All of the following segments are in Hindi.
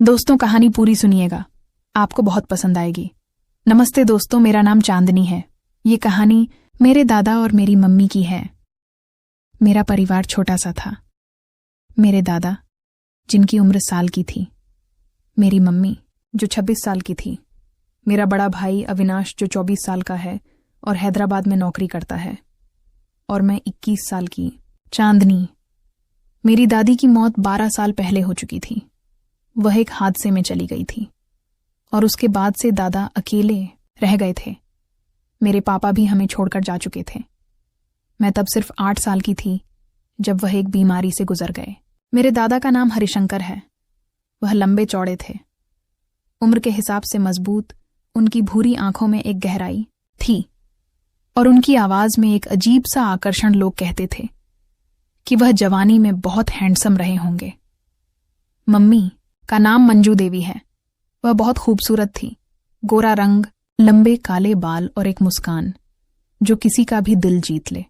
दोस्तों, कहानी पूरी सुनिएगा, आपको बहुत पसंद आएगी। नमस्ते दोस्तों, मेरा नाम चांदनी है। ये कहानी मेरे दादा और मेरी मम्मी की है। मेरा परिवार छोटा सा था। मेरे दादा, जिनकी उम्र साल की थी, मेरी मम्मी जो 26 साल की थी, मेरा बड़ा भाई अविनाश जो 24 साल का है और हैदराबाद में नौकरी करता है, और मैं 21 साल की चांदनी। मेरी दादी की मौत 12 साल पहले हो चुकी थी। वह एक हादसे में चली गई थी और उसके बाद से दादा अकेले रह गए थे। मेरे पापा भी हमें छोड़कर जा चुके थे। मैं तब सिर्फ 8 साल की थी जब वह एक बीमारी से गुजर गए। मेरे दादा का नाम हरिशंकर है। वह लंबे चौड़े थे, उम्र के हिसाब से मजबूत। उनकी भूरी आंखों में एक गहराई थी और उनकी आवाज में एक अजीब सा आकर्षण। लोग कहते थे कि वह जवानी में बहुत हैंडसम रहे होंगे। मम्मी का नाम मंजू देवी है। वह बहुत खूबसूरत थी। गोरा रंग, लंबे काले बाल और एक मुस्कान जो किसी का भी दिल जीत ले।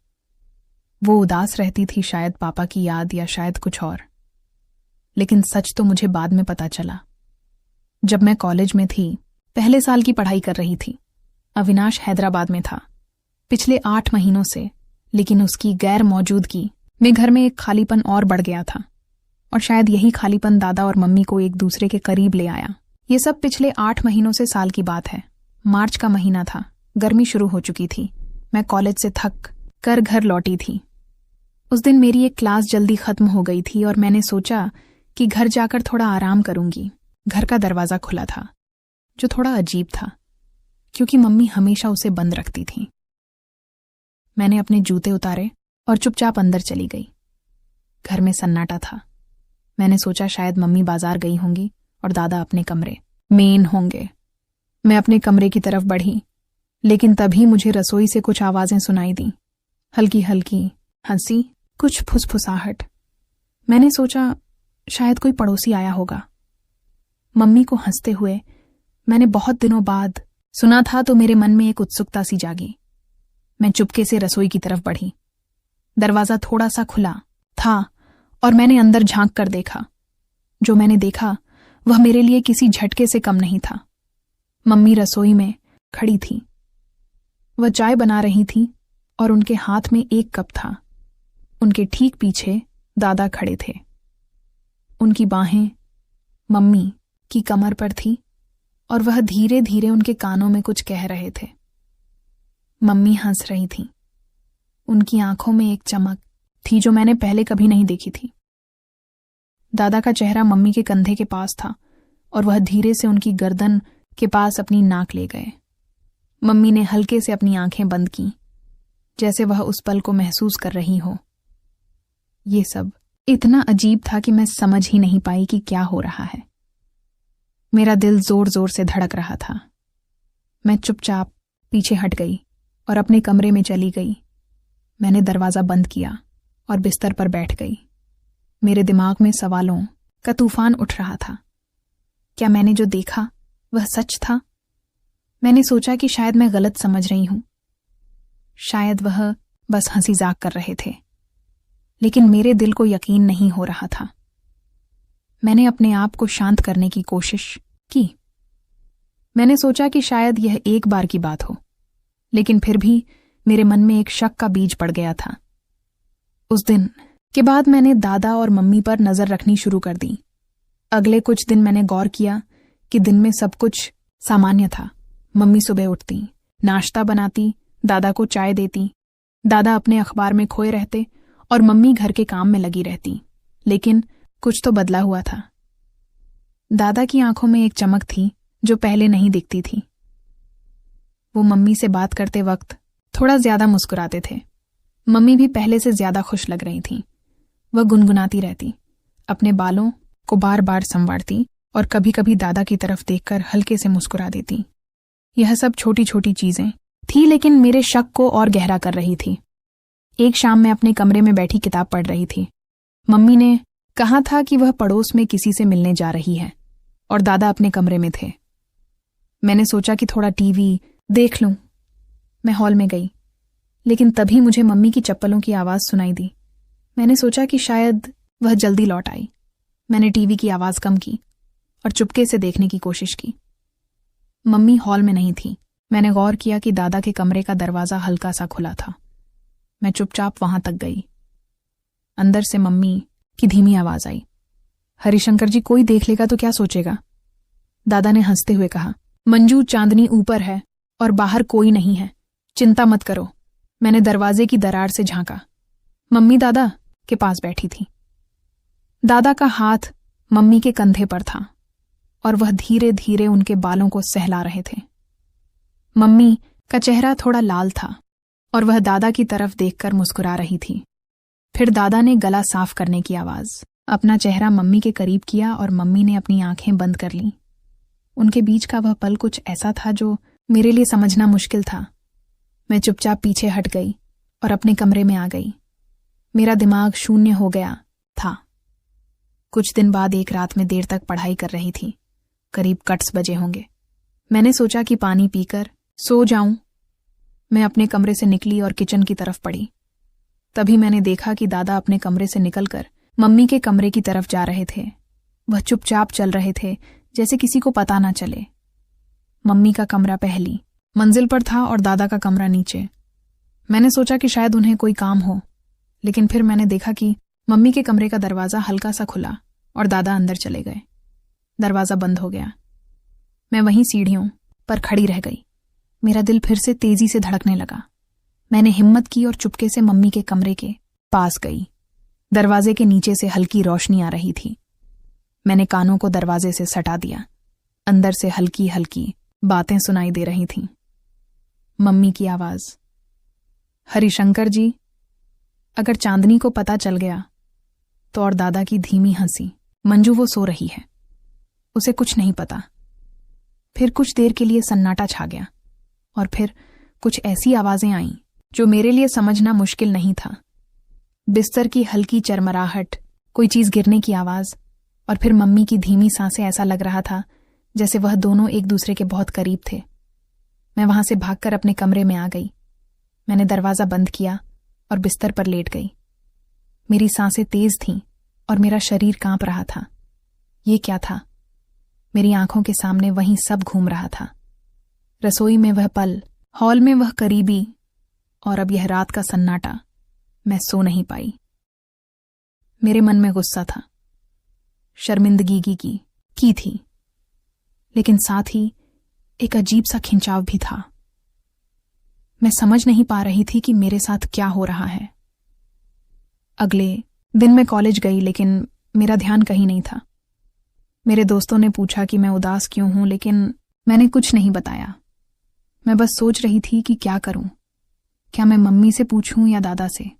वो उदास रहती थी, शायद पापा की याद या शायद कुछ और। लेकिन सच तो मुझे बाद में पता चला। जब मैं कॉलेज में थी, पहले साल की पढ़ाई कर रही थी, अविनाश हैदराबाद में था पिछले 8 महीनों से। लेकिन उसकी गैर मौजूदगी में घर में एक खालीपन और बढ़ गया था, और शायद यही खालीपन दादा और मम्मी को एक दूसरे के करीब ले आया। ये सब पिछले 8 महीनों से साल की बात है। मार्च का महीना था, गर्मी शुरू हो चुकी थी। मैं कॉलेज से थक कर घर लौटी थी। उस दिन मेरी एक क्लास जल्दी खत्म हो गई थी और मैंने सोचा कि घर जाकर थोड़ा आराम करूंगी। घर का दरवाजा खुला था, जो थोड़ा अजीब था क्योंकि मम्मी हमेशा उसे बंद रखती थी। मैंने अपने जूते उतारे और चुपचाप अंदर चली गई। घर में सन्नाटा था। मैंने सोचा शायद मम्मी बाजार गई होंगी और दादा अपने कमरे में होंगे। मैं अपने कमरे की तरफ बढ़ी, लेकिन तभी मुझे रसोई से कुछ आवाजें सुनाई दी। हल्की हल्की हंसी, कुछ फुसफुसाहट। मैंने सोचा शायद कोई पड़ोसी आया होगा। मम्मी को हंसते हुए मैंने बहुत दिनों बाद सुना था, तो मेरे मन में एक उत्सुकता सी जागी। मैं चुपके से रसोई की तरफ बढ़ी। दरवाजा थोड़ा सा खुला था और मैंने अंदर झांक कर देखा। जो मैंने देखा वह मेरे लिए किसी झटके से कम नहीं था। मम्मी रसोई में खड़ी थी। वह चाय बना रही थी और उनके हाथ में एक कप था। उनके ठीक पीछे दादा खड़े थे। उनकी बाहें मम्मी की कमर पर थी और वह धीरे धीरे उनके कानों में कुछ कह रहे थे। मम्मी हंस रही थी। उनकी आंखों में एक चमक थी जो मैंने पहले कभी नहीं देखी थी। दादा का चेहरा मम्मी के कंधे के पास था और वह धीरे से उनकी गर्दन के पास अपनी नाक ले गए। मम्मी ने हल्के से अपनी आंखें बंद की, जैसे वह उस पल को महसूस कर रही हो। ये सब इतना अजीब था कि मैं समझ ही नहीं पाई कि क्या हो रहा है। मेरा दिल जोर जोर से धड़क रहा था। मैं चुपचाप पीछे हट गई और अपने कमरे में चली गई। मैंने दरवाजा बंद किया और बिस्तर पर बैठ गई। मेरे दिमाग में सवालों का तूफान उठ रहा था। क्या मैंने जो देखा वह सच था? मैंने सोचा कि शायद मैं गलत समझ रही हूं। शायद वह बस हंसी मजाक कर रहे थे। लेकिन मेरे दिल को यकीन नहीं हो रहा था। मैंने अपने आप को शांत करने की कोशिश की। मैंने सोचा कि शायद यह एक बार की बात हो, लेकिन फिर भी मेरे मन में एक शक का बीज पड़ गया था। उस दिन के बाद मैंने दादा और मम्मी पर नजर रखनी शुरू कर दी। अगले कुछ दिन मैंने गौर किया कि दिन में सब कुछ सामान्य था। मम्मी सुबह उठती, नाश्ता बनाती, दादा को चाय देती, दादा अपने अखबार में खोए रहते और मम्मी घर के काम में लगी रहती। लेकिन कुछ तो बदला हुआ था। दादा की आंखों में एक चमक थी जो पहले नहीं दिखती थी। वो मम्मी से बात करते वक्त थोड़ा ज्यादा मुस्कुराते थे। मम्मी भी पहले से ज्यादा खुश लग रही थी। वह गुनगुनाती रहती, अपने बालों को बार बार संवारती और कभी कभी दादा की तरफ देखकर हल्के से मुस्कुरा देती। यह सब छोटी छोटी चीजें थी, लेकिन मेरे शक को और गहरा कर रही थी। एक शाम मैं अपने कमरे में बैठी किताब पढ़ रही थी। मम्मी ने कहा था कि वह पड़ोस में किसी से मिलने जा रही है और दादा अपने कमरे में थे। मैंने सोचा कि थोड़ा टीवी देख लूं। मैं हॉल में गई, लेकिन तभी मुझे मम्मी की चप्पलों की आवाज सुनाई दी। मैंने सोचा कि शायद वह जल्दी लौट आई। मैंने टीवी की आवाज कम की। और चुपके से देखने की कोशिश की। मम्मी हॉल में नहीं थी। मैंने गौर किया कि दादा के कमरे का दरवाजा हल्का सा खुला था। मैं चुपचाप वहां तक गई। अंदर से मम्मी की धीमी आवाज आई, हरिशंकर जी, कोई देख लेगा तो क्या सोचेगा? दादा ने हंसते हुए कहा, मंजू, चांदनी ऊपर है और बाहर कोई नहीं है, चिंता मत करो। मैंने दरवाजे की दरार से झांका। मम्मी दादा के पास बैठी थी। दादा का हाथ मम्मी के कंधे पर था और वह धीरे धीरे उनके बालों को सहला रहे थे। मम्मी का चेहरा थोड़ा लाल था और वह दादा की तरफ देखकर मुस्कुरा रही थी। फिर दादा ने गला साफ करने की आवाज अपना चेहरा मम्मी के करीब किया और मम्मी ने अपनी आंखें बंद कर लीं। उनके बीच का वह पल कुछ ऐसा था जो मेरे लिए समझना मुश्किल था। मैं चुपचाप पीछे हट गई और अपने कमरे में आ गई। मेरा दिमाग शून्य हो गया था। कुछ दिन बाद एक रात में देर तक पढ़ाई कर रही थी। करीब 10 बजे होंगे। मैंने सोचा कि पानी पीकर सो जाऊं। मैं अपने कमरे से निकली और किचन की तरफ बढ़ी। तभी मैंने देखा कि दादा अपने कमरे से निकलकर मम्मी के कमरे की तरफ जा रहे थे। वह चुपचाप चल रहे थे, जैसे किसी को पता ना चले। मम्मी का कमरा पहली मंजिल पर था और दादा का कमरा नीचे। मैंने सोचा कि शायद उन्हें कोई काम हो, लेकिन फिर मैंने देखा कि मम्मी के कमरे का दरवाजा हल्का सा खुला और दादा अंदर चले गए। दरवाजा बंद हो गया। मैं वहीं सीढ़ियों पर खड़ी रह गई। मेरा दिल फिर से तेजी से धड़कने लगा। मैंने हिम्मत की और चुपके से मम्मी के कमरे के पास गई। दरवाजे के नीचे से हल्की रोशनी आ रही थी। मैंने कानों को दरवाजे से सटा दिया। अंदर से हल्की हल्की बातें सुनाई दे रही थीं। मम्मी की आवाज, हरिशंकर जी, अगर चांदनी को पता चल गया तो। और दादा की धीमी हंसी, मंजू वो सो रही है, उसे कुछ नहीं पता। फिर कुछ देर के लिए सन्नाटा छा गया और फिर कुछ ऐसी आवाजें आईं जो मेरे लिए समझना मुश्किल नहीं था। बिस्तर की हल्की चरमराहट, कोई चीज गिरने की आवाज और फिर मम्मी की धीमी सांसें। ऐसा लग रहा था जैसे वह दोनों एक दूसरे के बहुत करीब थे। मैं वहां से भागकर अपने कमरे में आ गई। मैंने दरवाजा बंद किया और बिस्तर पर लेट गई। मेरी सांसें तेज थीं और मेरा शरीर कांप रहा था। ये क्या था? मेरी आंखों के सामने वहीं सब घूम रहा था। रसोई में वह पल, हॉल में वह करीबी, और अब यह रात का सन्नाटा। मैं सो नहीं पाई। मेरे मन में गुस्सा था, शर्मिंदगी की थी, लेकिन साथ ही एक अजीब सा खिंचाव भी था। मैं समझ नहीं पा रही थी कि मेरे साथ क्या हो रहा है। अगले दिन मैं कॉलेज गई, लेकिन मेरा ध्यान कहीं नहीं था। मेरे दोस्तों ने पूछा कि मैं उदास क्यों हूं, लेकिन मैंने कुछ नहीं बताया। मैं बस सोच रही थी कि क्या करूं। क्या मैं मम्मी से पूछूं या दादा से?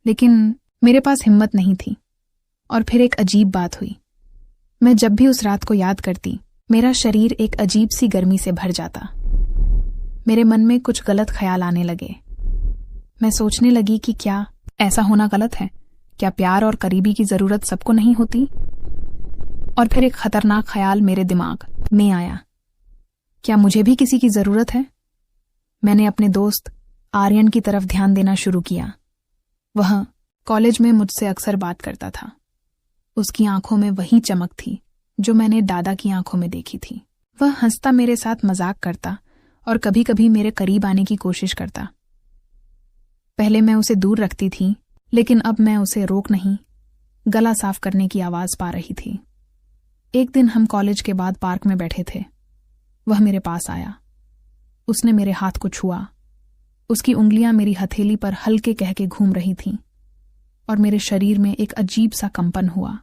लेकिन मेरे पास हिम्मत नहीं थी। और फिर एक अजीब बात हुई। मैं जब भी उस रात को याद करती, मेरा शरीर एक अजीब सी गर्मी से भर जाता। मेरे मन में कुछ गलत ख्याल आने लगे। मैं सोचने लगी कि क्या ऐसा होना गलत है? क्या प्यार और करीबी की जरूरत सबको नहीं होती? और फिर एक खतरनाक ख्याल मेरे दिमाग में आया, क्या मुझे भी किसी की जरूरत है? मैंने अपने दोस्त आर्यन की तरफ ध्यान देना शुरू किया। वह कॉलेज में मुझसे अक्सर बात करता था। उसकी आंखों में वही चमक थी जो मैंने दादा की आंखों में देखी थी। वह हंसता, मेरे साथ मजाक करता और कभी कभी मेरे करीब आने की कोशिश करता। पहले मैं उसे दूर रखती थी, लेकिन अब मैं उसे रोक नहीं, गला साफ करने की आवाज पा रही थी। एक दिन हम कॉलेज के बाद पार्क में बैठे थे। वह मेरे पास आया। उसने मेरे हाथ को छुआ। उसकी उंगलियां मेरी हथेली पर हल्के कह के घूम रही थीं और मेरे शरीर में एक अजीब सा कंपन हुआ।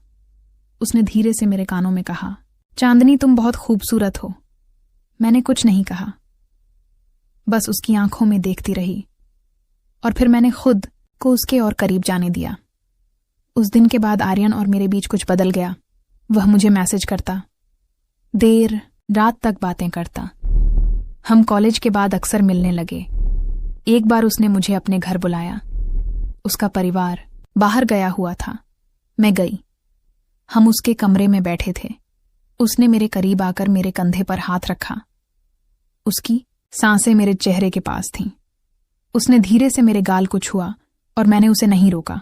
उसने धीरे से मेरे कानों में कहा, चांदनी, तुम बहुत खूबसूरत हो। मैंने कुछ नहीं कहा, बस उसकी आंखों में देखती रही और फिर मैंने खुद को उसके और करीब जाने दिया। उस दिन के बाद आर्यन और मेरे बीच कुछ बदल गया। वह मुझे मैसेज करता, देर रात तक बातें करता। हम कॉलेज के बाद अक्सर मिलने लगे। एक बार उसने मुझे अपने घर बुलाया। उसका परिवार बाहर गया हुआ था। मैं गई। हम उसके कमरे में बैठे थे। उसने मेरे करीब आकर मेरे कंधे पर हाथ रखा। उसकी सांसें मेरे चेहरे के पास थीं। उसने धीरे से मेरे गाल को छुआ और मैंने उसे नहीं रोका।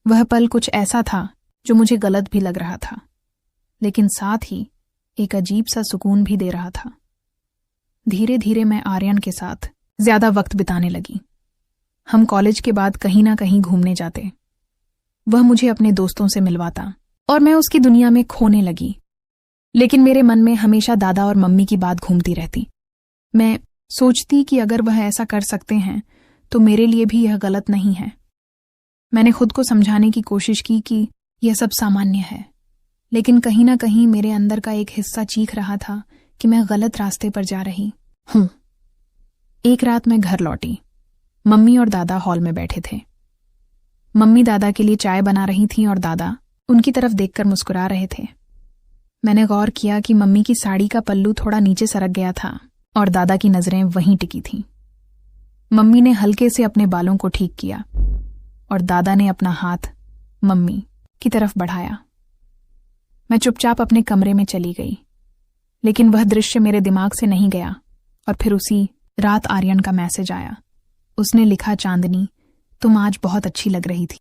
वह पल कुछ ऐसा था जो मुझे गलत भी लग रहा था। लेकिन साथ ही एक अजीब सा सुकून भी दे रहा था। धीरे धीरे मैं आर्यन के साथ ज्यादा वक्त बिताने लगी। हम कॉलेज के बाद कहीं ना कहीं घूमने जाते। वह मुझे अपने दोस्तों से मिलवाता और मैं उसकी दुनिया में खोने लगी। लेकिन मेरे मन में हमेशा दादा और मम्मी की बात घूमती रहती। मैं सोचती कि अगर वह ऐसा कर सकते हैं तो मेरे लिए भी यह गलत नहीं है। मैंने खुद को समझाने की कोशिश की कि यह सब सामान्य है, लेकिन कहीं ना कहीं मेरे अंदर का एक हिस्सा चीख रहा था कि मैं गलत रास्ते पर जा रही हूं। एक रात मैं घर लौटी। मम्मी और दादा हॉल में बैठे थे। मम्मी दादा के लिए चाय बना रही थीं और दादा उनकी तरफ देखकर मुस्कुरा रहे थे। मैंने गौर किया कि मम्मी की साड़ी का पल्लू थोड़ा नीचे सरक गया था और दादा की नजरें वहीं टिकी थीं। मम्मी ने हल्के से अपने बालों को ठीक किया और दादा ने अपना हाथ मम्मी की तरफ बढ़ाया। मैं चुपचाप अपने कमरे में चली गई, लेकिन वह दृश्य मेरे दिमाग से नहीं गया। और फिर उसी रात आर्यन का मैसेज आया। उसने लिखा, चांदनी, तुम आज बहुत अच्छी लग रही थी।